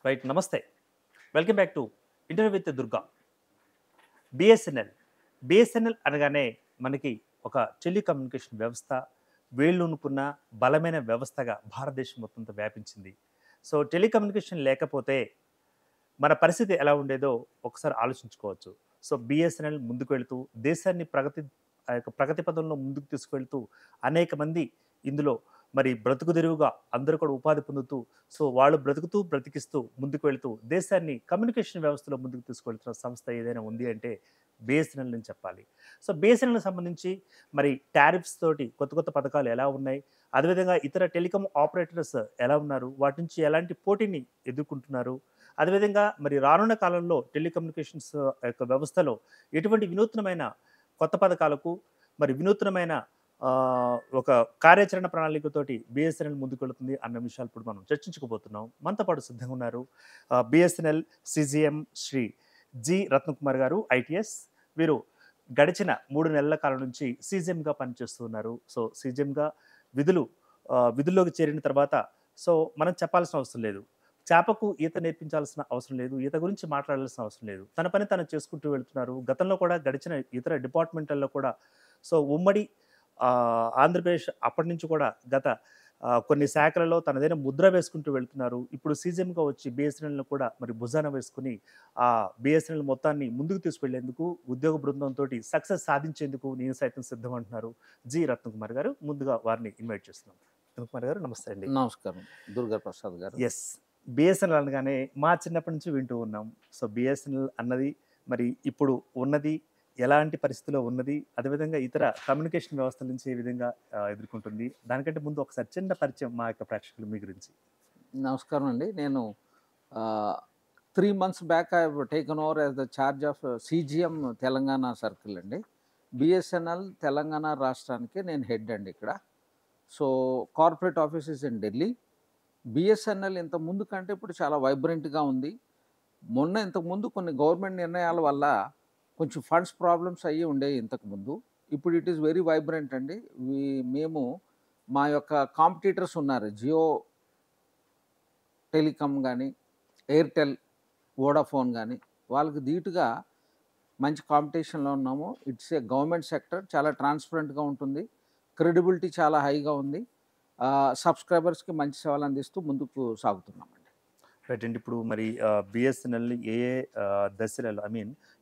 Right. నమస్తే. Welcome back to interview with Durga. BSNL. BSNL అనగానే మనకి ఒక టెలికమ్యూనికేషన్ వ్యవస్థ వేళ్ళూనుకున్న బలమైన వ్యవస్థగా భారతదేశం మొత్తంతో వ్యాపించింది. సో, టెలికమ్యూనికేషన్ లేకపోతే మన పరిస్థితి ఎలా ఉండేదో ఒకసారి ఆలోచించుకోవచ్చు. సో, బిఎస్ఎన్ఎల్ ముందుకు వెళుతూ దేశాన్ని ప్రగతి పదంలో ముందుకు తీసుకువెళ్తూ అనేక మంది ఇందులో మరి బ్రతుకుదెరువుగా అందరూ కూడా ఉపాధి పొందుతూ, సో, వాళ్ళు బ్రతుకుతూ, బ్రతికిస్తూ ముందుకు వెళ్తూ దేశాన్ని కమ్యూనికేషన్ వ్యవస్థలో ముందుకు తీసుకువెళ్తున్న సంస్థ ఏదైనా ఉంది అంటే బిఎస్ఎన్ఎల్ అని చెప్పాలి. సో, బిఎస్ఎన్ఎల్‌కి సంబంధించి మరి టారిఫ్స్ తోటి కొత్త కొత్త పథకాలు ఎలా ఉన్నాయి? అదేవిధంగా ఇతర టెలికాం ఆపరేటర్స్ ఎలా ఉన్నారు? వాటి నుంచి ఎలాంటి పోటీని ఎదుర్కొంటున్నారు? అదేవిధంగా మరి రానున్న కాలంలో టెలికమ్యూనికేషన్స్ యొక్క వ్యవస్థలో ఎటువంటి వినూత్నమైన కొత్త పథకాలకు మరి వినూత్నమైన ఒక కార్యాచరణ ప్రణాళికతోటి బిఎస్ఎన్ఎల్ ముందుకెళ్తుంది అన్న విషయాలు ఇప్పుడు మనం చర్చించుకోబోతున్నాం. మనతో పాటు సిద్ధంగా ఉన్నారు BSNL CGM Shri G Ratnakumar గారు, ఐటీఎస్. వీరు గడిచిన 3 నెలల కాలం నుంచి సీజీఎంగా పనిచేస్తూ ఉన్నారు. సో, సీజీఎంగా విధుల్లోకి చేరిన తర్వాత సో, మనం చెప్పాల్సిన అవసరం లేదు. చేపకు ఈత నేర్పించాల్సిన అవసరం లేదు. ఈత గురించి మాట్లాడాల్సిన అవసరం లేదు. తన పని తను చేసుకుంటూ వెళ్తున్నారు. గతంలో కూడా గడిచిన ఇతర డిపార్ట్‌మెంట్‌లలో కూడా సో, ఉమ్మడి ఆంధ్రప్రదేశ్ అప్పటి నుంచి కూడా గత కొన్ని శాఖలలో తనదైన ముద్ర వేసుకుంటూ వెళ్తున్నారు. ఇప్పుడు సీజీఎంగా వచ్చి బిఎస్ఎన్ఎల్‌ను కూడా మరి భుజాన వేసుకొని బిఎస్ఎన్ఎల్ మొత్తాన్ని ముందుకు తీసుకెళ్లేందుకు ఉద్యోగ బృందంతోటి సక్సెస్ సాధించేందుకు నేను సైతం సిద్ధం అంటున్నారు జి రత్నకుమార్ గారు. ముందుగా వారిని ఇన్వైట్ చేస్తున్నాం. రత్నకుమార్ గారు నమస్తే అండి. నమస్కారం దుర్గా ప్రసాద్ గారు. యెస్. బిఎస్ఎన్ఎల్ అనగానే మా చిన్నప్పటి నుంచి వింటూ ఉన్నాం. సో, బిఎస్ఎన్ఎల్ అన్నది మరి ఇప్పుడు ఉన్నది ఎలాంటి పరిస్థితిలో ఉన్నది? అదేవిధంగా ఇతర కమ్యూనికేషన్ వ్యవస్థల నుంచి ఏ విధంగా ఎదుర్కొంటుంది? దానికంటే ముందు ఒకసారి చిన్న పరిచయం మా యొక్క ప్రేక్షకులు మీ గురించి. నమస్కారం అండి. నేను 3 months back I have taken over as the charge of CGM Telangana circle అండి. బిఎస్ఎన్ఎల్ తెలంగాణ రాష్ట్రానికి నేను హెడ్ అండి ఇక్కడ. So, corporate office is in Delhi. BSNL ఇంతకుముందు కంటే ఇప్పుడు చాలా వైబ్రెంట్‌గా ఉంది. ఇంతకుముందు కొన్ని గవర్నమెంట్ నిర్ణయాల వల్ల కొంచెం ఫండ్స్ ప్రాబ్లమ్స్ అయ్యి ఉండేవి ఇంతకుముందు. ఇప్పుడు ఇట్ ఈస్ వెరీ వైబ్రెంట్ అండి. మేము మా యొక్క కాంపిటీటర్స్ ఉన్నారు. జియో టెలికాం కానీ, ఎయిర్టెల్, వోడాఫోన్ కానీ వాళ్ళకి ధీటుగా మంచి కాంపిటీషన్లో ఉన్నాము. ఇట్స్ ఏ గవర్నమెంట్ సెక్టర్, చాలా ట్రాన్స్పరెంట్గా ఉంటుంది. క్రెడిబిలిటీ చాలా హైగా ఉంది. సబ్స్క్రైబర్స్కి మంచి సేవలు అందిస్తూ ముందుకు సాగుతున్నామండి. రైట్ అండి. ఇప్పుడు మరి బిఎస్ఎన్ఎల్ ఏ ఏ దశలలో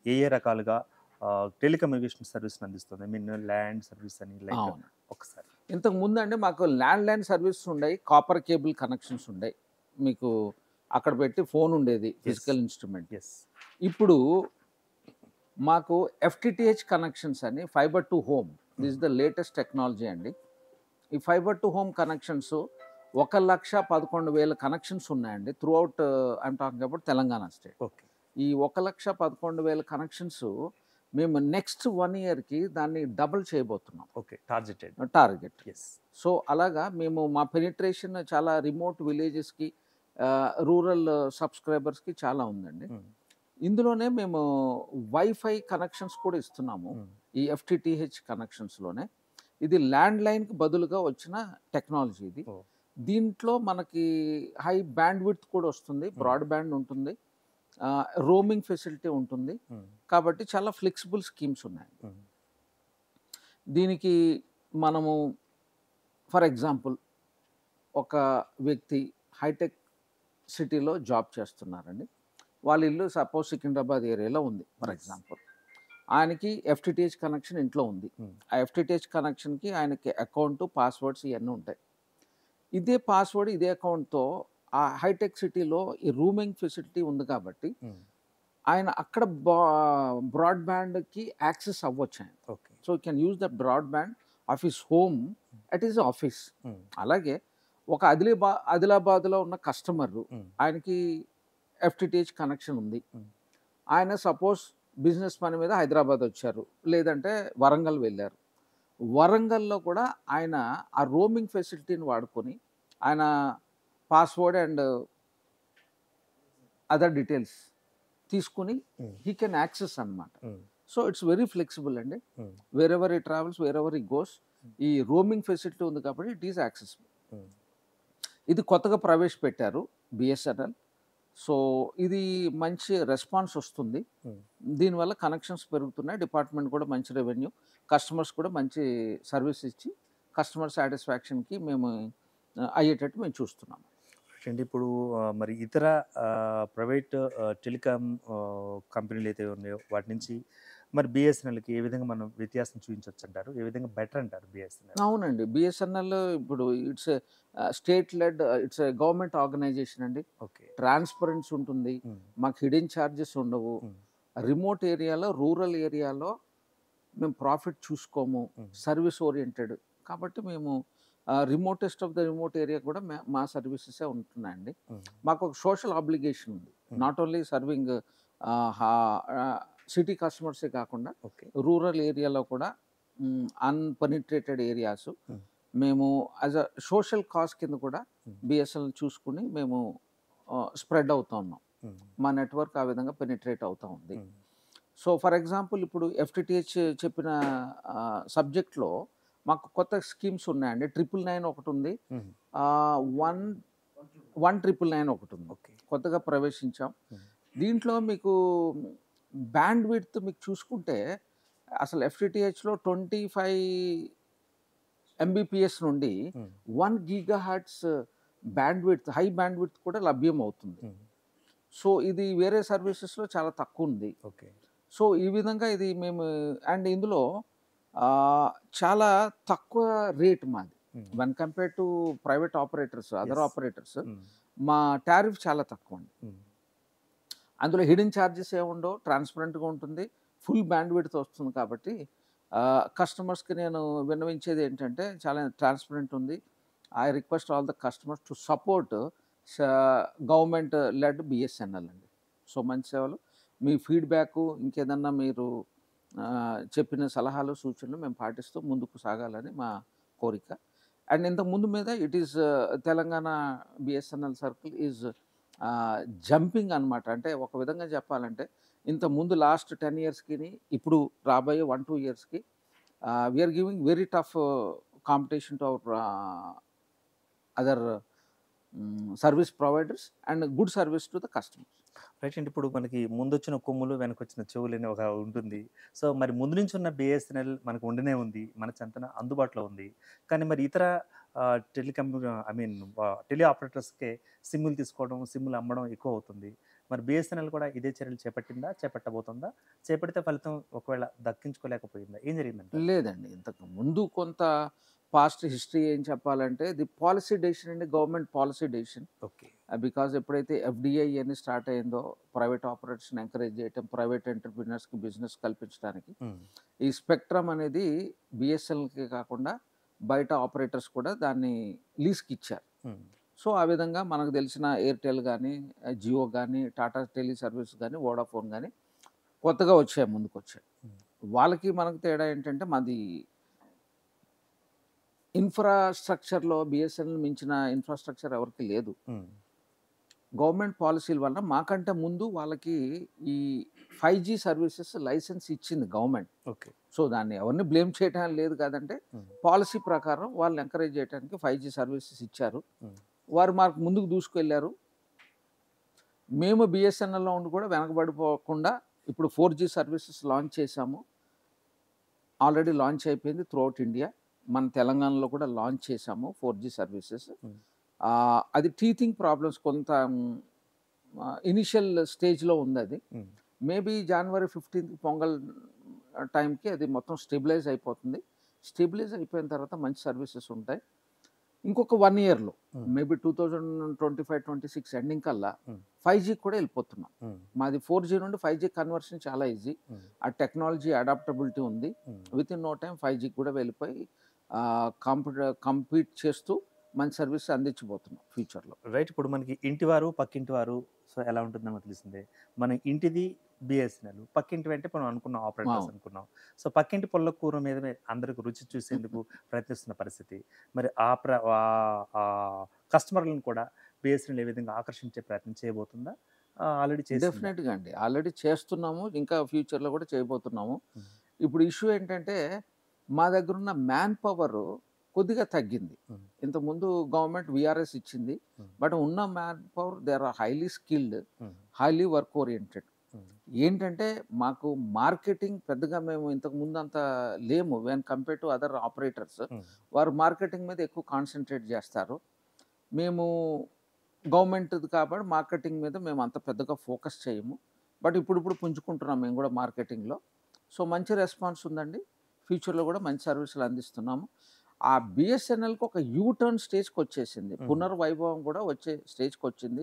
ఏ ఏ రకాలుగా టెలికమ్యూనికేషన్ సర్వీస్‌ని అందిస్తుంది? ల్యాండ్ సర్వీస్ అని లైక్ అవును. ఒకసారి. ఇంతకుముందు అండి మాకు ల్యాండ్‌లైన్ సర్వీసెస్ ఉండేవి. కాపర్ కేబుల్ కనెక్షన్స్ ఉండేవి. మీకు అక్కడ పెట్టి ఫోన్ ఉండేది, ఫిజికల్ ఇన్స్ట్రుమెంట్. యెస్. ఇప్పుడు మాకు ఎఫ్‌టిటిహెచ్ కనెక్షన్స్ అని fibre to home. This is the latest technology అండి. ఈ fibre to home connections 1,11,000 connections ఉన్నాయండి. Throughout I'm talking about Telangana state. Okay. ఈ 1,11,000 కనెక్షన్స్ మేము నెక్స్ట్ 1 ఇయర్‌కి దాన్ని డబుల్ చేయబోతున్నాం. Okay. Targeted. Target. Yes. So, అలాగా మేము మా పెనిట్రేషన్ చాలా రిమోట్ విలేజెస్‌కి, రూరల్ సబ్స్క్రైబర్స్‌కి చాలా ఉందండి. ఇందులోనే మేము వైఫై కనెక్షన్స్ కూడా ఇస్తున్నాము. ఈ ఎఫ్‌టిటిహెచ్ కనెక్షన్స్‌లోనే. ఇది ల్యాండ్‌లైన్‌కి బదులుగా వచ్చిన టెక్నాలజీ ఇది. ఓహ్! దీంట్లో మనకి హై బ్యాండ్‌విడ్త్ కూడా వస్తుంది. బ్రాడ్‌బ్యాండ్ ఉంటుంది. రోమింగ్ ఫెసిలిటీ ఉంటుంది. కాబట్టి చాలా ఫ్లెక్సిబుల్ స్కీమ్స్ ఉన్నాయి. దీనికి మనము ఫర్ ఎగ్జాంపుల్ ఒక వ్యక్తి హైటెక్ సిటీలో జాబ్ చేస్తున్నారండి. వాళ్ళ ఇల్లు సపోజ్ సికింద్రాబాద్ ఏరియాలో ఉంది ఫర్ ఎగ్జాంపుల్. ఆయనకి ఎఫ్‌టిటిహెచ్ కనెక్షన్ ఇంట్లో ఉంది. ఆ ఎఫ్‌టిటిహెచ్ కనెక్షన్‌కి ఆయనకి అకౌంట్, పాస్వర్డ్స్ ఇవన్నీ ఉంటాయి. ఇదే పాస్వర్డ్, ఇదే అకౌంట్‌తో ఆ హైటెక్ సిటీలో ఈ రూమింగ్ ఫెసిలిటీ ఉంది కాబట్టి ఆయన అక్కడ బ్రాడ్‌బ్యాండ్‌కి యాక్సెస్ అవ్వచ్చు ఆయన. Okay. So, you can use the broadband of his home at his office. అలాగే ఒక ఆదిలాబాద్‌లో ఉన్న కస్టమరు ఆయనకి ఎఫ్‌టిటిహెచ్ కనెక్షన్ ఉంది. ఆయన సపోజ్ బిజినెస్ పని మీద హైదరాబాద్ వచ్చారు, లేదంటే వరంగల్ వెళ్ళారు. వరంగల్‌లో కూడా ఆయన ఆ రోమింగ్ ఫెసిలిటీని వాడుకొని ఆయన పాస్వర్డ్ అండ్ అదర్ డీటెయిల్స్ తీసుకొని హీ కెన్ యాక్సెస్ అన్నమాట. సో, ఇట్స్ వెరీ ఫ్లెక్సిబుల్ అండి. Wear ever he travels, wear ever he goes, ఈ రోమింగ్ ఫెసిలిటీ ఉంది కాబట్టి ఇట్ ఈస్ యాక్సెసిబుల్. ఇది కొత్తగా ప్రవేశపెట్టారు బిఎస్ఎన్ఎల్. సో ఇది మంచి రెస్పాన్స్ వస్తుంది. Hmm. దీనివల్ల కనెక్షన్స్ పెరుగుతున్నాయి. డిపార్ట్మెంట్ కూడా మంచి రెవెన్యూ, కస్టమర్స్ కూడా మంచి సర్వీస్ ఇచ్చి కస్టమర్ సాటిస్ఫాక్షన్‌కి మేము అయ్యేటట్టు మేము చూస్తున్నాము. అంటే ఇప్పుడు మరి ఇతర ప్రైవేట్ టెలికాం కంపెనీలు అయితే ఉన్నాయో వాటి నుంచి మరి బిఎస్ఎన్ఎల్కి ఏ విధంగా మనం వ్యత్యాసం చూపించవచ్చు అంటారు? ఏ విధంగా బెటర్ అంటారు బిఎస్ఎన్ఎల్? అవునండి. బిఎస్ఎన్ఎల్ ఇప్పుడు it's state led, it's a government organisation అండి. ఓకే. ట్రాన్స్‌పరెన్సీ ఉంటుంది. Hmm. మాకు హిడెన్ చార్జెస్ ఉండవు. Hmm. రిమోట్ ఏరియాలో, రూరల్ ఏరియాలో మేము ప్రాఫిట్ చూసుకోము. Hmm. Service oriented. కాబట్టి మేము remotest of the remote area కూడా మా సర్వీసెసే ఉంటున్నాయండి. Hmm. మాకు ఒక సోషల్ ఆబ్లిగేషన్ ఉంది. Hmm. Not only serving city కస్టమర్సే కాకుండా ఓకే. రూరల్ ఏరియాలో కూడా అన్‌పెనిట్రేటెడ్ ఏరియాస్ Hmm. మేము యాజ్ అ సోషల్ కాజ్ కింద కూడా Hmm. బిఎస్ఎన్ఎల్ చూసుకుని మేము స్ప్రెడ్ అవుతా ఉన్నాం. Hmm. మా నెట్వర్క్ ఆ విధంగా పెనిట్రేట్ అవుతా ఉంది. Hmm. సో ఫర్ ఎగ్జాంపుల్ ఇప్పుడు ఎఫ్టిటిహెచ్ చెప్పిన సబ్జెక్ట్లో మాకు కొత్త స్కీమ్స్ ఉన్నాయండి. 999 ఒకటి ఉంది. Hmm. 1999 ఒకటి ఉంది. ఓకే. కొత్తగా ప్రవేశించాం. Hmm. దీంట్లో మీకు బ్యాండ్ విడ్త్ మీకు చూసుకుంటే అసలు ఎఫ్టిటిహెచ్లో 25 ఎంబీపీఎస్ నుండి Hmm. 1 gigahertz bandwidth, high bandwidth కూడా లభ్యం అవుతుంది. Hmm. సో ఇది వేరే సర్వీసెస్లో చాలా తక్కువ ఉంది. ఓకే. సో ఈ విధంగా ఇది మేము అండ్ ఇందులో చాలా తక్కువ రేట్ మాది. Hmm. One compare to private operators, other Yes. Operators Hmm. మా టారిఫ్ చాలా తక్కువ అండి. Hmm. అందులో హిడెన్ ఛార్జెస్ ఏముండవు, ట్రాన్స్పరెంట్గా ఉంటుంది, ఫుల్ బ్యాండ్ విడ్త్ వస్తుంది. కాబట్టి కస్టమర్స్కి నేను విన్నవించేది ఏంటంటే చాలా ట్రాన్స్పరెంట్ ఉంది. I request all the customers to support government led BSNL అండి. సో మంచి సేవలు, మీ ఫీడ్బ్యాక్, ఇంకేదన్నా మీరు చెప్పిన సలహాలు సూచనలు మేము పాటిస్తూ ముందుకు సాగాలని మా కోరిక. అండ్ ఇంతకు ముందు మీద it is Telangana BSNL circle is jumping అనమాట. అంటే ఒక విధంగా చెప్పాలంటే ఇంత ముందు లాస్ట్ 10 ఇయర్స్కి ఇప్పుడు రాబోయే 1-2 ఇయర్స్కి we're giving very tough competition to our other service providers and good service to the customers. Right అండి. ఇప్పుడు మనకి ముందొచ్చిన కొమ్ములు వెనకొచ్చిన చెవులు అని ఒక ఉంటుంది. సో మరి ముందు నుంచి ఉన్న బిఎస్ఎన్ఎల్ మనకు ఉండనే ఉంది, మన చెంతన అందుబాటులో ఉంది. కానీ మరి ఇతర టెలి ఆపరేటర్స్కే సిమ్ములు తీసుకోవడం, సిమ్ములు అమ్మడం ఎక్కువ అవుతుంది. మరి బిఎస్ఎన్ఎల్ కూడా ఇదే చర్యలు చేపట్టిందా, చేపట్టబోతుందా? చేపడితే ఫలితం ఒకవేళ దక్కించుకోలేకపోయిందా? ఏం జరిగిందంటే? లేదండి, ఇంతకు ముందు కొంత పాస్ట్ హిస్టరీ ఏం చెప్పాలంటే ది పాలసీ డెసిషన్ అండి, government policy decision. Okay. Because ఎప్పుడైతే ఎఫ్డిఐ అని స్టార్ట్ అయిందో ప్రైవేట్ ఆపరేటర్స్ని ఎంకరేజ్ చేయటం, ప్రైవేట్ ఎంటర్ప్రినర్స్కి బిజినెస్ కల్పించడానికి ఈ స్పెక్ట్రమ్ అనేది బిఎస్ఎన్ఎల్కి కాకుండా బయట ఆపరేటర్స్ కూడా దాన్ని లీజ్కి ఇచ్చారు. సో ఆ విధంగా మనకు తెలిసిన ఎయిర్టెల్ కానీ, జియో కానీ, టాటా టెలి సర్వీస్ కానీ, వోడాఫోన్ కానీ కొత్తగా వచ్చాయి, ముందుకు వచ్చాయి. వాళ్ళకి మనకు తేడా ఏంటంటే మాది ఇన్ఫ్రాస్ట్రక్చర్లో బిఎస్ఎన్ఎల్ మించిన ఇన్ఫ్రాస్ట్రక్చర్ ఎవరికి లేదు. గవర్నమెంట్ పాలసీల వల్ల మాకంటే ముందు వాళ్ళకి ఈ 5G సర్వీసెస్ లైసెన్స్ ఇచ్చింది గవర్నమెంట్. ఓకే. సో దాన్ని ఎవరిని బ్లేమ్ చేయడానికి లేదు కాదంటే పాలసీ ప్రకారం వాళ్ళని ఎంకరేజ్ చేయడానికి 5G సర్వీసెస్ ఇచ్చారు. వారు మాకు ముందుకు దూసుకెళ్ళారు. మేము బిఎస్ఎన్ఎల్లో ఉండి కూడా వెనకబడిపోకుండా ఇప్పుడు 4G సర్వీసెస్ లాంచ్ చేశాము. ఆల్రెడీ లాంచ్ అయిపోయింది త్రూఅవుట్ ఇండియా. మన తెలంగాణలో కూడా లాంచ్ చేశాము 4G సర్వీసెస్. అది టీథింగ్ ప్రాబ్లమ్స్ కొంత ఇనిషియల్ స్టేజ్లో ఉంది. అది మేబీ January 15th పొంగల్ టైంకి అది మొత్తం స్టెబిలైజ్ అయిపోతుంది. స్టెబిలైజ్ అయిపోయిన తర్వాత మంచి సర్వీసెస్ ఉంటాయి. ఇంకొక 1 ఇయర్లో మేబీ 2025-26 ఎండింగ్ కల్లా 5G కూడా వెళ్ళిపోతున్నాం. మాది 4G నుండి 5G కన్వర్షన్ చాలా ఈజీ. ఆ టెక్నాలజీ అడాప్టబిలిటీ ఉంది. Within no time 5G కూడా వెళ్ళిపోయి కంపీట్ చేస్తూ మంచి సర్వీస్ అందించబోతున్నాం ఫ్యూచర్లో. రైట్. ఇప్పుడు మనకి ఇంటివారు పక్కింటి వారు సో ఎలా ఉంటుందో తెలిసిందే. మన ఇంటిది బిఎస్ఎన్ఎల్, పక్కింటి అంటే మనం అనుకున్నాం ఆపరేటర్స్ అనుకున్నాం. సో పక్కింటి పొల్ల కూర మీద అందరికి రుచి చూసేందుకు ప్రయత్నిస్తున్న పరిస్థితి. మరి కస్టమర్లను కూడా బిఎస్ఎన్ఎల్ ఏ విధంగా ఆకర్షించే ప్రయత్నం చేయబోతుందా? ఆల్రెడీ చేసి డెఫినెట్గా అండి, ఆల్రెడీ చేస్తున్నాము, ఇంకా ఫ్యూచర్లో కూడా చేయబోతున్నాము. ఇప్పుడు ఇష్యూ ఏంటంటే మా దగ్గర ఉన్న మ్యాన్ పవర్ కొద్దిగా తగ్గింది. Hmm. ఇంతకుముందు గవర్నమెంట్ వీఆర్ఎస్ ఇచ్చింది. Hmm. బట్ ఉన్న manpower they are highly skilled, Hmm. Highly work oriented. Hmm. ఏంటంటే మాకు మార్కెటింగ్ పెద్దగా మేము ఇంతకుముందు అంత లేము when compare to other operators. Hmm. వారు మార్కెటింగ్ మీద ఎక్కువ కాన్సన్ట్రేట్ చేస్తారు. మేము గవర్నమెంట్ది కాబట్టి మార్కెటింగ్ మీద మేము అంత పెద్దగా ఫోకస్ చేయము. బట్ ఇప్పుడు పుంజుకుంటున్నాం మేము కూడా మార్కెటింగ్లో. సో మంచి రెస్పాన్స్ ఉందండి. ఫ్యూచర్లో కూడా మంచి సర్వీసులు అందిస్తున్నాము. ఆ బిఎస్ఎన్ఎల్కి ఒక యూటర్న్ స్టేజ్కి వచ్చేసింది. పునర్వైభవం కూడా వచ్చే స్టేజ్కి వచ్చింది.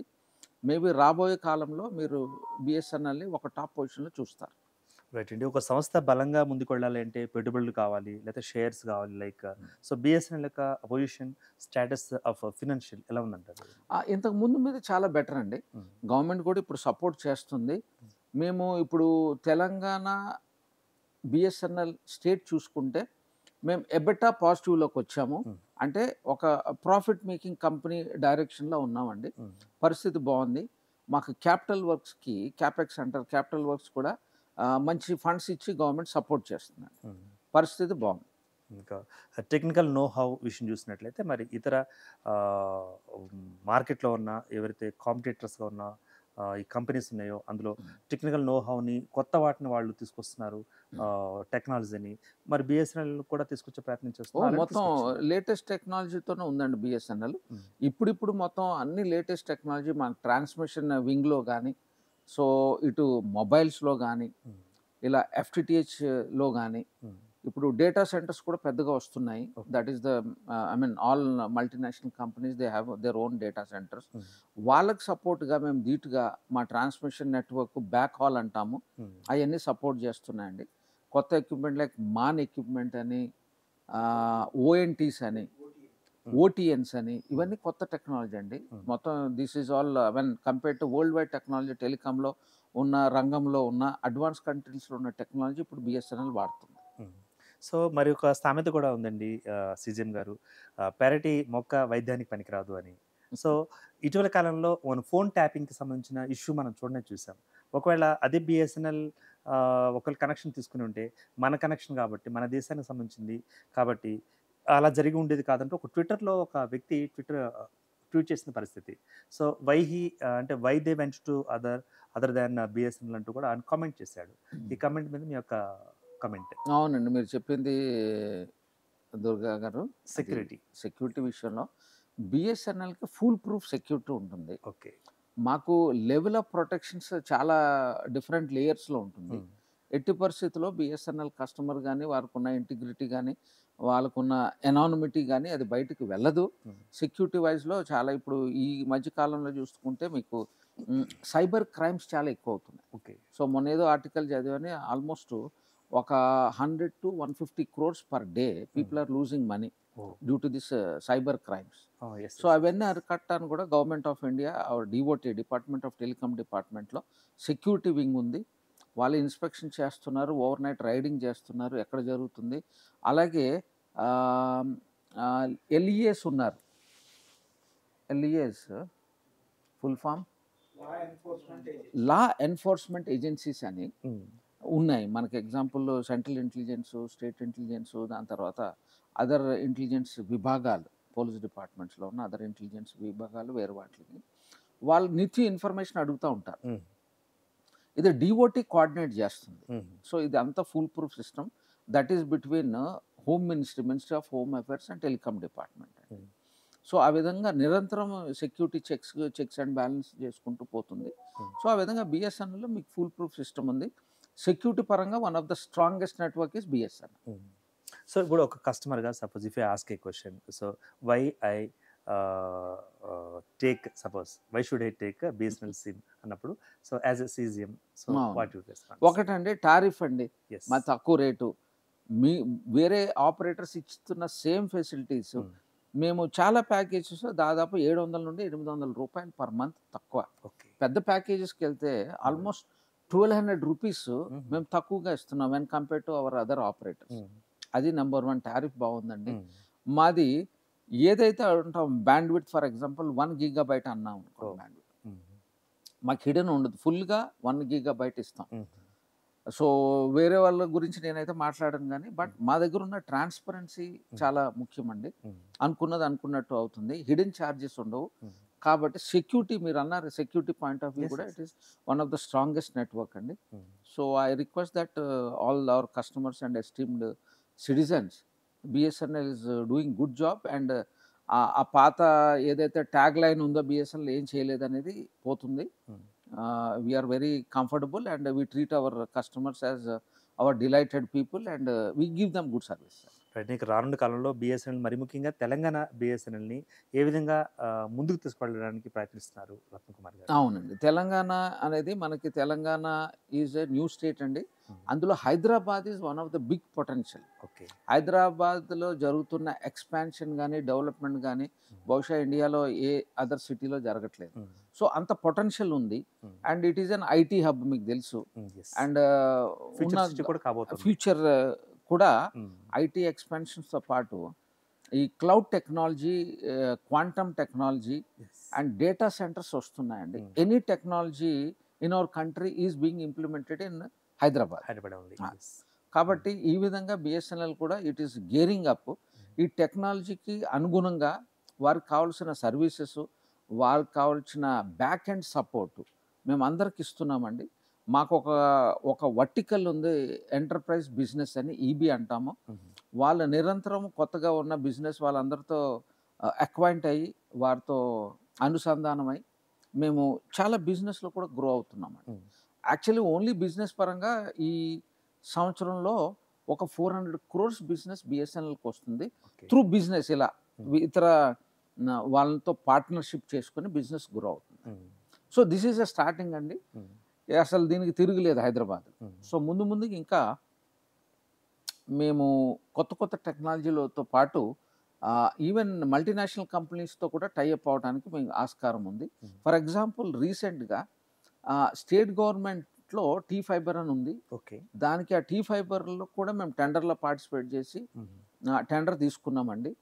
మేబీ రాబోయే కాలంలో మీరు బిఎస్ఎన్ఎల్ని ఒక టాప్ పొజిషన్లో చూస్తారు. రైట్ అండి. ఒక సంస్థ బలంగా ముందుకు వెళ్ళాలి అంటే పెట్టుబడులు కావాలి, లేకపోతే షేర్స్ కావాలి. లైక్ సో బిఎస్ఎన్ఎల్ యొక్క పొజిషన్, స్టేటస్ ఆఫ్ ఫినాన్షియల్ ఎలా ఉందంటారు? ఇంతకు ముందు మీద చాలా బెటర్ అండి. గవర్నమెంట్ కూడా ఇప్పుడు సపోర్ట్ చేస్తుంది. మేము ఇప్పుడు తెలంగాణ బిఎస్ఎన్ఎల్ స్టేట్ చూసుకుంటే మేము ఎబెటా పాజిటివ్లోకి వచ్చాము. అంటే ఒక ప్రాఫిట్ మేకింగ్ కంపెనీ డైరెక్షన్లో ఉన్నామండి. పరిస్థితి బాగుంది. మాకు క్యాపిటల్ వర్క్స్కి క్యాపెక్స్ అంటారు, క్యాపిటల్ వర్క్స్ కూడా మంచి ఫండ్స్ ఇచ్చి గవర్నమెంట్ సపోర్ట్ చేస్తుంది. పరిస్థితి బాగుంది. ఇంకా టెక్నికల్ నో హౌ విషయం చూసినట్లయితే మరి ఇతర మార్కెట్లో ఉన్న ఎవరైతే కాంపిటేటర్స్గా ఉన్న ఈ కంపెనీస్ ఉన్నాయో అందులో టెక్నికల్ నో హౌని కొత్త వాటిని వాళ్ళు తీసుకొస్తున్నారు, టెక్నాలజీని. మరి బిఎస్ఎన్ఎల్ కూడా తీసుకొచ్చే ప్రయత్నం చేస్తున్నారు. మొత్తం లేటెస్ట్ టెక్నాలజీతోనే ఉందండి బిఎస్ఎన్ఎల్. ఇప్పుడు మొత్తం అన్ని లేటెస్ట్ టెక్నాలజీ మన ట్రాన్స్మిషన్ వింగ్లో కానీ, సో ఇటు మొబైల్స్లో కానీ, ఇలా ఎఫ్టిటిహెచ్లో కానీ ఇప్పుడు డేటా సెంటర్స్ కూడా పెద్దగా వస్తున్నాయి. That is the all multinational companies they have their own data centres. వాళ్ళకి సపోర్ట్గా మేము ధీటుగా మా ట్రాన్స్మిషన్ నెట్వర్క్ బ్యాక్ హాల్ అంటాము, అవన్నీ సపోర్ట్ చేస్తున్నాయండి. కొత్త ఎక్విప్మెంట్ లైక్ మాన్ ఎక్విప్మెంట్ అని, ఓఎన్టీస్ అని, ఓటీఎన్స్ అని, ఇవన్నీ కొత్త టెక్నాలజీ అండి. మొత్తం this is all when compare to worldwide technology, టెలికాంలో ఉన్న రంగంలో ఉన్న అడ్వాన్స్ కంట్రీస్లో ఉన్న టెక్నాలజీ ఇప్పుడు బిఎస్ఎన్ఎల్ వాడుతుంది. సో మరి ఒక సామెత కూడా ఉందండి సిజిఎం గారు, పెరటి మొక్క వైద్యానికి పనికిరాదు అని. సో ఇటీవల కాలంలో మన ఫోన్ ట్యాపింగ్కి సంబంధించిన ఇష్యూ మనం చూసాం. ఒకవేళ అదే బిఎస్ఎన్ఎల్ ఒకళ్ళు కనెక్షన్ తీసుకుని ఉంటే మన కనెక్షన్ కాబట్టి మన దేశానికి సంబంధించింది కాబట్టి అలా జరిగి ఉండేది కాదంటే ఒక ట్విట్టర్లో ఒక వ్యక్తి ట్వీట్ చేసిన పరిస్థితి. So why they went to other than BSNL అంటూ కూడా ఆయన కామెంట్ చేశాడు. ఈ కామెంట్ మీద మీ యొక్క కమెంట్? అవునండి, మీరు చెప్పింది దుర్గా గారు. సెక్యూరిటీ విషయంలో బిఎస్ఎన్ఎల్కి ఫుల్ ప్రూఫ్ సెక్యూరిటీ ఉంటుంది. ఓకే. మాకు లెవెల్ ఆఫ్ ప్రొటెక్షన్స్ చాలా డిఫరెంట్ లేయర్స్లో ఉంటుంది. ఎట్టి పరిస్థితుల్లో బిఎస్ఎన్ఎల్ కస్టమర్ కానీ, వారికి ఉన్న ఇంటిగ్రిటీ కానీ, వాళ్ళకున్న ఎనానిమిటీ కానీ అది బయటికి వెళ్ళదు. సెక్యూరిటీ వైజ్లో చాలా ఇప్పుడు ఈ మధ్యకాలంలో చూసుకుంటే మీకు సైబర్ క్రైమ్స్ చాలా ఎక్కువ అవుతున్నాయి. ఓకే. సో మొన్న ఏదో ఆర్టికల్ చదివని ఆల్మోస్ట్ ఒక 100 to 150 crores per day people are losing money due to this cyber crimes. So అవన్నీ అరికట్టడానికి కూడా government of India DOT, department of telecom డిపార్ట్మెంట్లో సెక్యూరిటీ వింగ్ ఉంది. వాళ్ళు ఇన్స్పెక్షన్ చేస్తున్నారు, ఓవర్ నైట్ రైడింగ్ చేస్తున్నారు, ఎక్కడ జరుగుతుంది. అలాగే ఎల్ఈఎస్ ఉన్నారు. LES full form law enforcement agencies అని ఉన్నాయి మనకి. Example central intelligence, state intelligence, దాని తర్వాత అదర్ ఇంటెలిజెన్స్ విభాగాలు, పోలీస్ డిపార్ట్మెంట్స్లో ఉన్న అదర్ ఇంటెలిజెన్స్ విభాగాలు వేరే వాటికి వాళ్ళు నిత్యం ఇన్ఫర్మేషన్ అడుగుతూ ఉంటారు. ఇది డిఓటీ కోఆర్డినేట్ చేస్తుంది. సో ఇది అంతా full proof system that is between home ministry of home affairs and telecom department. So ఆ విధంగా నిరంతరం సెక్యూరిటీ చెక్స్ అండ్ బ్యాలెన్స్ చేసుకుంటూ పోతుంది. సో ఆ విధంగా బిఎస్ఎన్ఎల్లో మీకు ఫుల్ ప్రూఫ్ సిస్టమ్ ఉంది. సెక్యూరిటీ పరంగా one of the strongest network is BSNL. So ఇప్పుడు ఒక కస్టమర్గా suppose if I ask a question, so why should I take BSNL SIM అన్నప్పుడు, so as a CGM, so what you response? ఒకటండి, tariff అండి, మా తక్కువ rate. మీ వేరే operators ఇస్తున్న సేమ్ ఫెసిలిటీస్ మేము చాలా ప్యాకేజెస్ దాదాపు 700 నుండి 800 రూపాయలు పర్ మంత్ తక్కువ. పెద్ద ప్యాకేజెస్కి వెళ్తే ఆల్మోస్ట్ 1200 రూపీస్ మేము తక్కువగా ఇస్తున్నాం when compare to our other operators. అది నెంబర్ 1 టారిఫ్ బాగుందండి. మాది ఏదైతే అంటాం band width, for example 1 GB అన్నాం అనుకో, బ్యాండ్ విడ్త్ మాకు హిడెన్ ఉండదు, ఫుల్గా 1 GB ఇస్తాం. సో వేరే వాళ్ళ గురించి నేనైతే మాట్లాడను గానీ, బట్ మా దగ్గర ఉన్న ట్రాన్స్‌పరెన్సీ చాలా ముఖ్యమండి. అనుకున్నది అనుకున్నట్టు అవుతుంది. హిడెన్ చార్జెస్ ఉండవు. కాబట్టి సెక్యూరిటీ మీరన్నారు security point of view Yes, కూడా yes. It is one of the strongest network అండి. So I request that all our customers and esteemed citizens BSNL is doing good job and ఆ పాత ఏదైతే tag line ఉందో BSNL ఏం చేయలేదనేది పోతుంది. We're very comfortable and we treat our customers as our delighted people and we give them good service. Right. నీకు రానున్న కాలంలో బిఎస్ఎన్ఎల్ మరి ముఖ్యంగా తెలంగాణ బిఎస్ఎన్ఎల్ని ఏ విధంగా ముందుకు తీసుకెళ్ళడానికి ప్రయత్నిస్తున్నారు రత్నకుమార్ గారు? అవునండి. తెలంగాణ అనేది మనకి Telangana is a new state అండి. అందులో Hyderabad is one of the big potential. Okay. హైదరాబాద్‌లో జరుగుతున్న ఎక్స్‌పాన్షన్ గానీ, డెవలప్‌మెంట్ గానీ బహుశా ఇండియాలో ఏ అదర్ సిటీలో జరగట్లేదు. సో అంత పొటెన్షియల్ ఉంది. And it is N IT hub మీకు తెలుసు. అండ్ ఫ్యూచర్ సిటీ కూడా కాబోతుంది. ఫ్యూచర్ కూడా ఐటీ ఎక్స్‌పాన్షన్స్‌తో పాటు ఈ cloud technology, quantum technology and data centres వస్తున్నాయండి. Any technology in our country is being implemented in Hyderabad. ఉంది. కాబట్టి ఈ విధంగా బిఎస్ఎన్ఎల్ కూడా ఇట్ ఈస్ గేరింగ్ అప్. ఈ టెక్నాలజీకి అనుగుణంగా వారికి కావాల్సిన సర్వీసెస్, వారికి కావాల్సిన బ్యాక్ ఎండ్ సపోర్ట్ మేము అందరికి ఇస్తున్నామండి. మాకు ఒక వర్టికల్ ఉంది, ఎంటర్ప్రైజ్ బిజినెస్ అని ఈబీ అంటాము. వాళ్ళ నిరంతరం కొత్తగా ఉన్న బిజినెస్ వాళ్ళందరితో అక్వైంట్ అయ్యి వారితో అనుసంధానమై మేము చాలా బిజినెస్లో కూడా గ్రో అవుతున్నామండి. యాక్చువల్లీ ఓన్లీ బిజినెస్ పరంగా ఈ సంవత్సరంలో ఒక 400 crores బిజినెస్ బిఎస్ఎన్ఎల్కి వస్తుంది త్రూ బిజినెస్. ఇలా ఇతర వాళ్ళతో పార్ట్నర్షిప్ చేసుకుని బిజినెస్ గ్రో అవుతుంది. So this is a starting అండి. అసలు దీనికి తిరుగులేదు హైదరాబాద్. సో ముందుకి ఇంకా మేము కొత్త టెక్నాలజీలతో పాటు ఈవెన్ మల్టీనేషనల్ కంపెనీస్తో కూడా టైఅప్ అవడానికి మేము ఆస్కారం ఉంది. ఫర్ ఎగ్జాంపుల్ రీసెంట్గా స్టేట్ గవర్నమెంట్లో టీ ఫైబర్ అని ఉంది. దానికి ఆ టీ ఫైబర్లో కూడా మేము టెండర్లో పార్టిసిపేట్ చేసి టెండర్ తీసుకున్నామండి.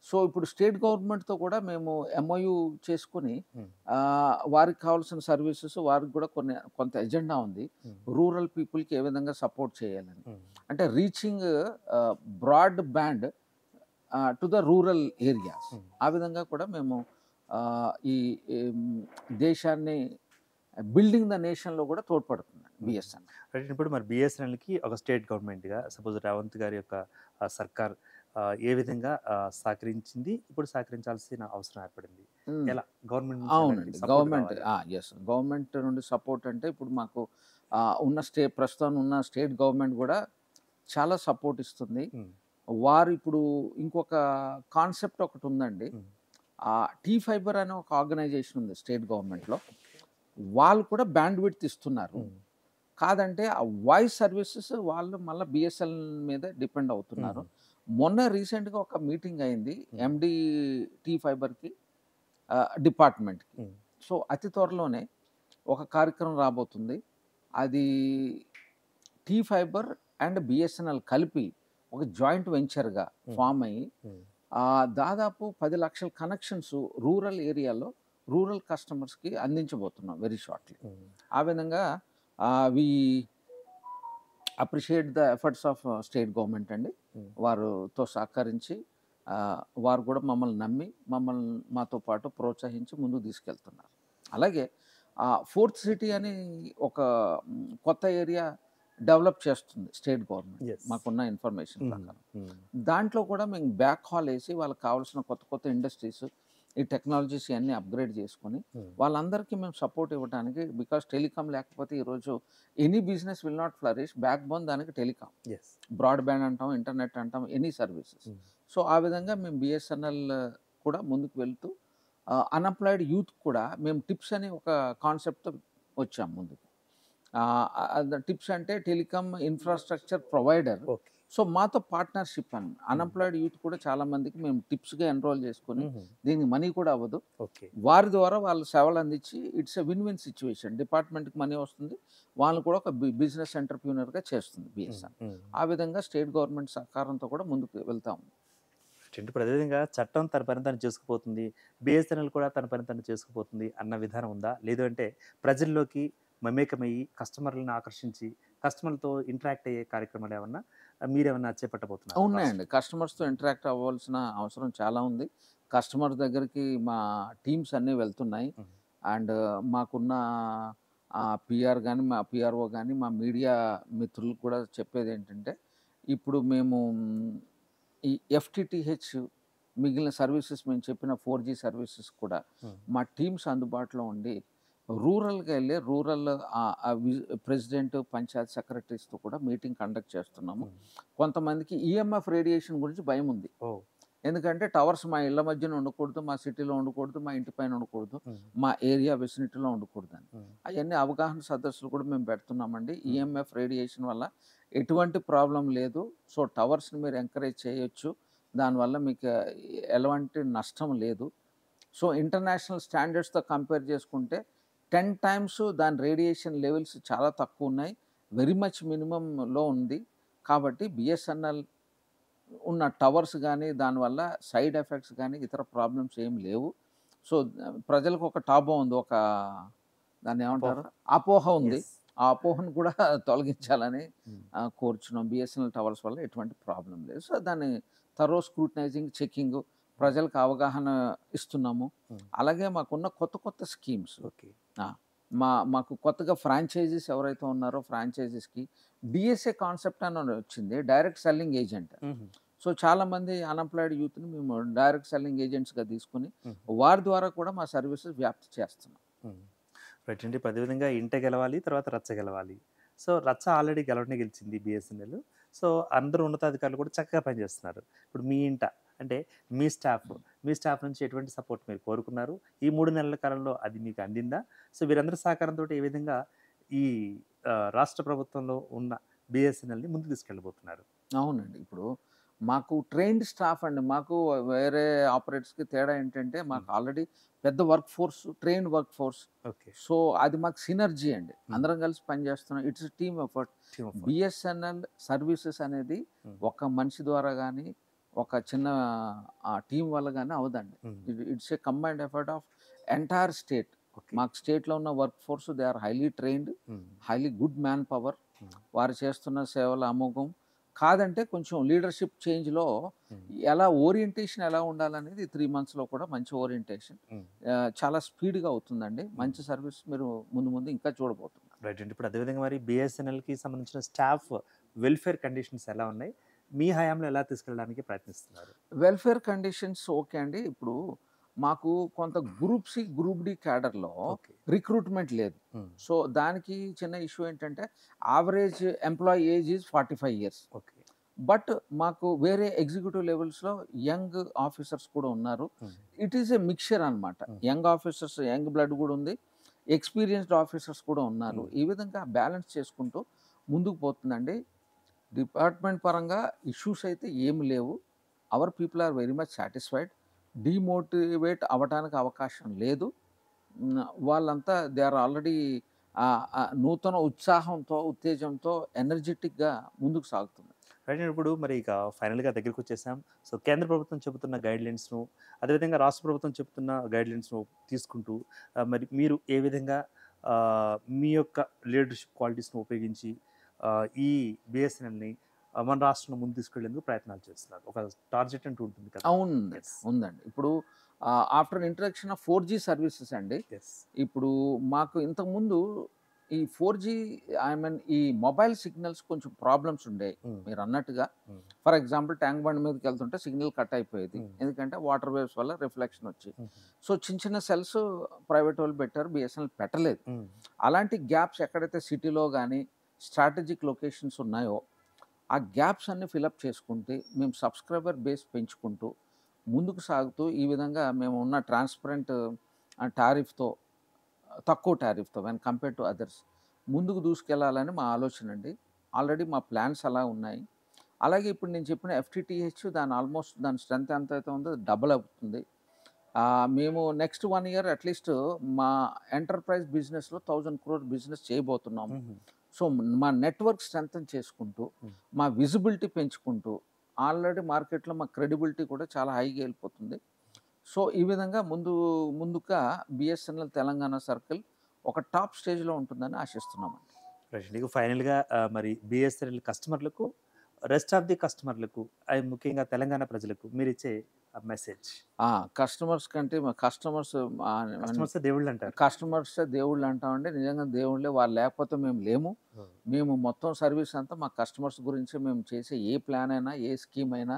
సో ఇప్పుడు స్టేట్ గవర్నమెంట్తో కూడా మేము ఎంఓయూ చేసుకుని వారికి కావాల్సిన సర్వీసెస్ వారికి కూడా కొంత ఎజెండా ఉంది. రూరల్ పీపుల్కి ఏ విధంగా సపోర్ట్ చేయాలని, అంటే reaching broadband to the rural areas. ఆ విధంగా కూడా మేము ఈ దేశాన్ని బిల్డింగ్ ద నేషన్లో కూడా తోడ్పడుతుంది బిఎస్ఎన్ఎల్. రైట్. ఇప్పుడు మరి బిఎస్ఎన్ఎల్కి ఒక స్టేట్ గవర్నమెంట్గా సపోజ్ రేవంత్ గారి యొక్క సర్కార్ ఏ విధంగా సహకరించింది, ఇప్పుడు సహకరించాల్సిన అవసరం ఏర్పడింది? ఎలా గవర్నమెంట్? అవునండి, గవర్నమెంట్ నుండి సపోర్ట్ అంటే ఇప్పుడు మాకు ఉన్న ప్రస్తుతం ఉన్న స్టేట్ గవర్నమెంట్ కూడా చాలా సపోర్ట్ ఇస్తుంది. వారు ఇప్పుడు ఇంకొక కాన్సెప్ట్ ఒకటి ఉందండి. టీ ఫైబర్ అనే ఒక ఆర్గనైజేషన్ ఉంది స్టేట్ గవర్నమెంట్లో. వాళ్ళు కూడా బ్యాండ్ విడ్త్ ఇస్తున్నారు. కాదంటే ఆ వాయిస్ సర్వీసెస్ వాళ్ళు మళ్ళీ బిఎస్ఎల్ మీద డిపెండ్ అవుతున్నారు. మొన్న రీసెంట్గా ఒక మీటింగ్ అయింది ఎండి టీ ఫైబర్కి డిపార్ట్మెంట్కి. సో అతి త్వరలోనే ఒక కార్యక్రమం రాబోతుంది. అది టీ ఫైబర్ అండ్ బిఎస్ఎన్ఎల్ కలిపి ఒక జాయింట్ వెంచర్గా ఫామ్ అయ్యి దాదాపు 10 లక్షల కనెక్షన్స్ రూరల్ ఏరియాలో రూరల్ కస్టమర్స్కి అందించబోతున్నాం వెరీ షార్ట్లీ. ఆ విధంగా we appreciate the efforts of state government అండి. వారితో సహకరించి వారు కూడా మమ్మల్ని నమ్మి మాతో పాటు ప్రోత్సహించి ముందుకు తీసుకెళ్తున్నారు. అలాగే ఫోర్త్ సిటీ అని ఒక కొత్త ఏరియా డెవలప్ చేస్తుంది స్టేట్ గవర్నమెంట్ మాకున్న ఇన్ఫర్మేషన్ ప్రకారం. దాంట్లో కూడా మేము బ్యాక్ హాల్ వేసి వాళ్ళకి కావాల్సిన కొత్త ఇండస్ట్రీస్, ఈ టెక్నాలజీస్ అన్నీ అప్గ్రేడ్ చేసుకొని వాళ్ళందరికీ మేము సపోర్ట్ ఇవ్వడానికి, బికాస్ టెలికామ్ లేకపోతే ఈరోజు any business will not flourish. Back bone దానికి టెలికామ్, బ్రాడ్బ్యాండ్ అంటాం, ఇంటర్నెట్ అంటాం, ఎనీ సర్వీసెస్. సో ఆ విధంగా మేము బిఎస్ఎన్ఎల్ కూడా ముందుకు వెళ్తూ అన్ఎంప్లాయిడ్ యూత్ కూడా మేము టిప్స్ అనే ఒక కాన్సెప్ట్తో వచ్చాం ముందుకు. టిప్స్ అంటే టెలికామ్ ఇన్ఫ్రాస్ట్రక్చర్ ప్రొవైడర్. సో మాతో పార్ట్నర్షిప్ అని అన్ఎంప్లాయిడ్ యూత్ కూడా చాలా మందికి మేము టిప్స్గా ఎన్రోల్ చేసుకుని దీనికి మనీ కూడా అవ్వదు, వారి ద్వారా వాళ్ళ సేవలు అందించి it's a win win situation. డిపార్ట్మెంట్కి మనీ వస్తుంది, వాళ్ళు కూడా ఒక బిజినెస్ ఎంటర్ప్రీనర్గా చేస్తుంది బిఎస్ఎన్. ఆ విధంగా స్టేట్ గవర్నమెంట్ సహకారంతో కూడా ముందుకు వెళ్తాము. ఇప్పుడు అదేవిధంగా చట్టం తన పని తను చేసుకుపోతుంది, బిఎస్ఎన్ఎల్ కూడా తన పని తను చేసుకుపోతుంది అన్న విధానం ఉందా? లేదు అంటే ప్రజల్లోకి మమేకమయ్యి కస్టమర్లను ఆకర్షించి కస్టమర్లతో ఇంటరాక్ట్ అయ్యే కార్యక్రమాలు ఏమన్నా మీరేమన్నా చేపట్టబోతున్నారు ఉన్నాయండి. కస్టమర్స్‌తో ఇంటరాక్ట్ అవ్వాల్సిన అవసరం చాలా ఉంది. కస్టమర్ దగ్గరికి మా టీమ్స్ అన్నీ వెళ్తున్నాయి. అండ్ మాకున్న పీఆర్ గాని, మా పీఆర్ఓ గాని, మా మీడియా మిత్రులకు కూడా చెప్పేదేంటంటే, ఇప్పుడు మేము ఈ ఎఫ్‌టిటిహెచ్ మిగిలిన సర్వీసెస్ మేము చెప్పిన 4G సర్వీసెస్ కూడా మా టీమ్స్ అందుబాటులో ఉండి రూరల్‌గా ఎళ్లి రూరల్ ప్రెసిడెంట్, పంచాయత్ సెక్రటరీస్‌తో కూడా మీటింగ్ కండక్ట్ చేస్తున్నాము. కొంతమందికి ఈఎంఎఫ్ రేడియేషన్ గురించి భయముంది. ఎందుకంటే టవర్స్ మా ఇళ్ళ మధ్యన ఉండకూడదు, మా సిటీలో ఉండకూడదు, మా ఇంటి పైన ఉండకూడదు, మా ఏరియా విసినిటీలో ఉండకూడదని. అవన్నీ అవగాహన సదస్సులు కూడా మేము పెడుతున్నామండి. ఈఎంఎఫ్ రేడియేషన్ వల్ల ఎటువంటి ప్రాబ్లం లేదు. సో టవర్స్‌ని మీరు ఎంకరేజ్ చేయొచ్చు. దానివల్ల మీకు ఎలాంటి నష్టం లేదు. సో ఇంటర్నేషనల్ స్టాండర్డ్స్‌తో కంపేర్ చేసుకుంటే 10 టైమ్స్ దాని రేడియేషన్ లెవెల్స్ చాలా తక్కువ ఉన్నాయి. వెరీ మచ్ మినిమమ్‌లో ఉంది. కాబట్టి బిఎస్ఎన్ఎల్ ఉన్న టవర్స్ గానీ, దానివల్ల సైడ్ ఎఫెక్ట్స్ గానీ, ఇతర ప్రాబ్లమ్స్ ఏమి లేవు. సో ప్రజలకు ఒక టాబో ఉంది. ఒక దాన్నేమంటారు? అపోహ ఉంది. ఆ అపోహను కూడా తొలగించాలని కోరుచున్నాం. బిఎస్ఎన్ఎల్ టవర్స్ వల్ల ఎటువంటి ప్రాబ్లం లేదు. సో దాన్ని థరో స్క్రూటనైజింగ్, చెకింగు, ప్రజలకు అవగాహన ఇస్తున్నాము. అలాగే మాకున్న కొత్త స్కీమ్స్. మాకు కొత్తగా ఫ్రాంచైజీస్ ఎవరైతే ఉన్నారో ఫ్రాంచైజీస్‌కి డిఎస్ఏ కాన్సెప్ట్ అని వచ్చింది. Direct selling agent. సో చాలామంది అన్‌ఎంప్లాయిడ్ యూత్‌ని మేము డైరెక్ట్ సెల్లింగ్ ఏజెంట్స్‌గా తీసుకొని వారి ద్వారా కూడా మా సర్వీసెస్ వ్యాప్తి చేస్తున్నాం. రైట్ అండి. అదేవిధంగా ఇంట గెలవాలి, తర్వాత రచ్చ గెలవాలి. సో రచ్చ ఆల్రెడీ గెలిచింది బిఎస్ఎన్ఎల్. సో అందరూ ఉన్నతాధికారులు కూడా చక్కగా పనిచేస్తున్నారు. ఇప్పుడు మీ ఇంట అంటే మీ స్టాఫ్ నుంచి ఎటువంటి సపోర్ట్ మీరు కోరుకున్నారు? ఈ 3 నెలల కాలంలో అది మీకు అందిందా? సో వీరందరి సహకారంతో ఏ విధంగా ఈ రాష్ట్ర ప్రభుత్వంలో ఉన్న బిఎస్ఎన్ఎల్ని ముందుకు తీసుకెళ్ళబోతున్నారు? అవునండి. ఇప్పుడు మాకు ట్రైన్డ్ స్టాఫ్ అండి. మాకు వేరే ఆపరేటర్స్‌కి తేడా ఏంటంటే మాకు ఆల్రెడీ పెద్ద work force, trained work force. Okay. So అది మాకు సినర్జీ అండి. అందరం కలిసి పనిచేస్తున్నాం. It's team effort. BSNL services అనేది ఒక మనిషి ద్వారా గానీ, ఒక చిన్న టీమ్ వల్ల గానీ అవ్వదండి. It's a combined effort of entire state. మాకు స్టేట్‌లో ఉన్న workforce they are highly trained, highly good manpower. వారు చేస్తున్న సేవల అమోఘం. కాదంటే కొంచెం లీడర్‌షిప్ చేంజ్‌లో ఓరియంటేషన్ ఎలా ఉండాలనేది 3 మంత్స్‌లో కూడా మంచి ఓరియంటేషన్ చాలా స్పీడ్‌గా అవుతుందండి. మంచి సర్వీస్ మీరు ముందు ఇంకా చూడబోతున్నారు. రైట్ అండి. ఇప్పుడు అదేవిధంగా మరి బిఎస్ఎన్ఎల్‌కి సంబంధించిన స్టాఫ్ వెల్‌ఫేర్ కండిషన్స్ ఎలా ఉన్నాయి? మీ హయాంలో ఎలా తీసుకెళ్ళడానికి ప్రయత్నిస్తున్నారు? వెల్‌ఫేర్ కండిషన్స్ ఓకే అండి. ఇప్పుడు మాకు కొంత గ్రూప్ సి, గ్రూప్ డి క్యాడర్‌లో రిక్రూట్‌మెంట్ లేదు. సో దానికి చిన్న ఇష్యూ ఏంటంటే average employee age is 45 years. Okay. But మాకు వేరే ఎగ్జిక్యూటివ్ లెవెల్స్‌లో యంగ్ ఆఫీసర్స్ కూడా ఉన్నారు. ఇట్ ఈస్ ఏ మిక్స్చర్ అన్నమాట. యంగ్ ఆఫీసర్స్, యంగ్ బ్లడ్ కూడా ఉంది. ఎక్స్‌పీరియన్స్డ్ ఆఫీసర్స్ కూడా ఉన్నారు. ఈ విధంగా బ్యాలెన్స్ చేసుకుంటూ ముందుకు పోతుందండి. డిపార్ట్మెంట్ పరంగా ఇష్యూస్ అయితే ఏమి లేవు. Our people are very much satisfied. Demotivate అవ్వటానికి అవకాశం లేదు. వాళ్ళంతా దే ఆర్ ఆల్రెడీ నూతన ఉత్సాహంతో, ఉత్తేజంతో ఎనర్జిటిక్‌గా ముందుకు సాగుతున్నారు. రైట్. ఇప్పుడు మరి ఇక ఫైనల్‌గా దగ్గరికి వచ్చేసాం. సో కేంద్ర ప్రభుత్వం చెబుతున్న గైడ్‌లైన్స్‌ను, అదేవిధంగా రాష్ట్ర ప్రభుత్వం చెబుతున్న గైడ్‌లైన్స్‌ను తీసుకుంటూ మరి మీరు ఏ విధంగా మీ యొక్క లీడర్‌షిప్ క్వాలిటీస్‌ని ఉపయోగించి ఈ బిఎస్ఎన్ఎల్‌ని మన రాష్ట్రంలో ముందుకు తీసుకెళ్లేందుకు ప్రయత్నాలు చేస్తున్నారు? ఒక టార్గెట్ అంటూ ఉంటుంది కదా! అవునండి. ఉందండి. ఇప్పుడు after introduction of 4G services అండి. ఇప్పుడు మాకు ఇంతకుముందు ఈ 4G ఈ మొబైల్ సిగ్నల్స్ కొంచెం ప్రాబ్లమ్స్ ఉండేవి. మీరన్నట్టుగా ఫర్ ఎగ్జాంపుల్ ట్యాంక్ బండ్ మీదకి వెళ్తుంటే సిగ్నల్ కట్ అయిపోయేది. ఎందుకంటే వాటర్ వేవ్స్ వల్ల రిఫ్లెక్షన్ వచ్చి. సో చిన్న సెల్స్ ప్రైవేట్ వాళ్ళు పెట్టారు. బిఎస్ఎన్ఎల్ పెట్టలేదు. అలాంటి గ్యాప్స్ ఎక్కడైతే సిటీలో గానీ స్ట్రాటజిక్ లొకేషన్స్ ఉన్నాయో ఆ గ్యాప్స్ అన్ని ఫిలప్ చేసుకుంటే మేము సబ్స్క్రైబర్ బేస్ పెంచుకుంటూ ముందుకు సాగుతూ ఈ విధంగా మేము ఉన్న ట్రాన్స్పరెంట్ టారిఫ్‌తో, తక్కువ టారిఫ్‌తో వెన్ కంపేర్ టు అదర్స్ ముందుకు దూసుకెళ్లాలని మా ఆలోచన అండి. ఆల్రెడీ మా ప్లాన్స్ అలా ఉన్నాయి. అలాగే ఇప్పుడు నేను చెప్పిన ఎఫ్‌టిటిహెచ్ ఆల్మోస్ట్ దాని స్ట్రెంత్ ఎంతైతే ఉందో డబుల్ అవుతుంది. మేము నెక్స్ట్ 1 ఇయర్ అట్‌లీస్ట్ మా ఎంటర్‌ప్రైజ్ బిజినెస్‌లో 1000 క్రోర్ బిజినెస్ చేయబోతున్నాము. సో మా నెట్వర్క్ స్ట్రెంథెన్ చేసుకుంటూ, మా విజిబిలిటీ పెంచుకుంటూ, ఆల్రెడీ మార్కెట్‌లో మా క్రెడిబిలిటీ కూడా చాలా హైగా వెళ్ళిపోతుంది. సో ఈ విధంగా ముందుగా బిఎస్ఎన్ఎల్ తెలంగాణ సర్కిల్ ఒక టాప్ స్టేజ్లో ఉంటుందని ఆశిస్తున్నామండి. రైట్. నీకు ఫైనల్‌గా మరి బిఎస్ఎన్ఎల్ కస్టమర్లకు, రెస్ట్ ఆఫ్ ది కస్టమర్లకు, ముఖ్యంగా తెలంగాణ ప్రజలకు మీరిచ్చే మెసేజ్. కస్టమర్స్ కంటే మా కస్టమర్స్ కస్టమర్స్ దేవుళ్ళు అంటారు. కస్టమర్స్ దేవుళ్ళు అంటామండి. నిజంగా దేవుళ్ళే, వాళ్ళు లేకపోతే మేము లేము. మేము మొత్తం సర్వీస్ అంతా మా కస్టమర్స్ గురించి, మేము చేసే ఏ ప్లాన్ అయినా, ఏ స్కీమ్ అయినా,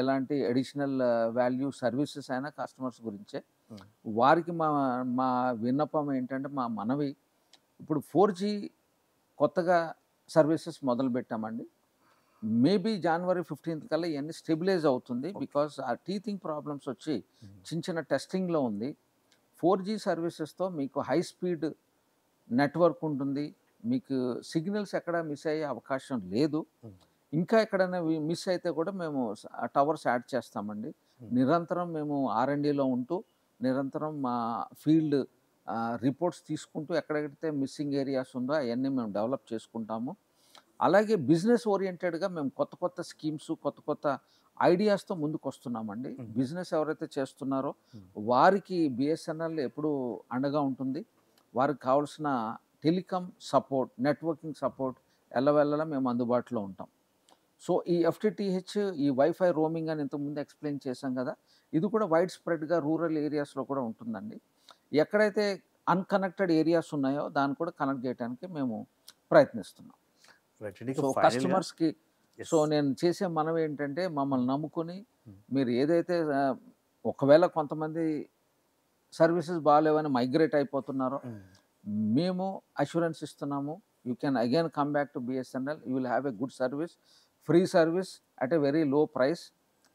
ఎలాంటి అడిషనల్ వాల్యూ సర్వీసెస్ అయినా కస్టమర్స్ గురించే. వారికి మా మా విన్నపం ఏంటంటే, మా మనవి, ఇప్పుడు 4G కొత్తగా సర్వీసెస్ మొదలుపెట్టామండి. మేబీ January 15th కల్లా ఇవన్నీ స్టెబిలైజ్ అవుతుంది. బికాస్ ఆ టీథింగ్ ప్రాబ్లమ్స్ వచ్చి చిన్న టెస్టింగ్లో ఉంది. 4G సర్వీసెస్తో మీకు హై స్పీడ్ నెట్వర్క్ ఉంటుంది. మీకు సిగ్నల్స్ ఎక్కడ మిస్ అయ్యే అవకాశం లేదు. ఇంకా ఎక్కడైనా మిస్ అయితే కూడా మేము టవర్స్ యాడ్ చేస్తామండి. నిరంతరం మేము R&Dలో ఉంటూ, నిరంతరం మా ఫీల్డ్ రిపోర్ట్స్ తీసుకుంటూ, ఎక్కడెక్కడైతే మిస్సింగ్ ఏరియాస్ ఉందో అవన్నీ మేము డెవలప్ చేసుకుంటాము. అలాగే బిజినెస్ ఓరియంటెడ్గా మేము కొత్త కొత్త స్కీమ్స్, కొత్త కొత్త ఐడియాస్తో ముందుకు వస్తున్నామండి. బిజినెస్ ఎవరైతే చేస్తున్నారో వారికి బిఎస్ఎన్ఎల్ ఎప్పుడూ అండగా ఉంటుంది. వారికి కావాల్సిన టెలికాం సపోర్ట్, నెట్వర్కింగ్ సపోర్ట్ ఎల్లవెల్లలా మేము అందుబాటులో ఉంటాం. సో ఈ ఎఫ్టిటిహెచ్, ఈ వైఫై రోమింగ్ అని ఇంతకుముందు ఎక్స్ప్లెయిన్ చేశాం కదా, ఇది కూడా వైడ్ స్ప్రెడ్గా రూరల్ ఏరియాస్లో కూడా ఉంటుందండి. ఎక్కడైతే అన్కనెక్టెడ్ ఏరియాస్ ఉన్నాయో దాన్ని కూడా కనెక్ట్ చేయడానికి మేము ప్రయత్నిస్తున్నాం. సో కస్టమర్స్కి, సో నేను చేసే మనవి ఏంటంటే, మమ్మల్ని నమ్ముకొని మీరు ఏదైతే ఒకవేళ కొంతమంది సర్వీసెస్ బాగాలేవని మైగ్రేట్ అయిపోతున్నారో, మేము అష్యూరెన్స్ ఇస్తున్నాము. You can again come back to BSNL. You will have a good service, free service at a very low price,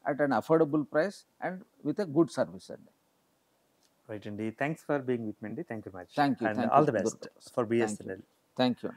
at an affordable price and with a good service అండి. Right అండి. Thanks for being with me అండి. Thank you much. Thank you. And all the best for BSNL. Thank you.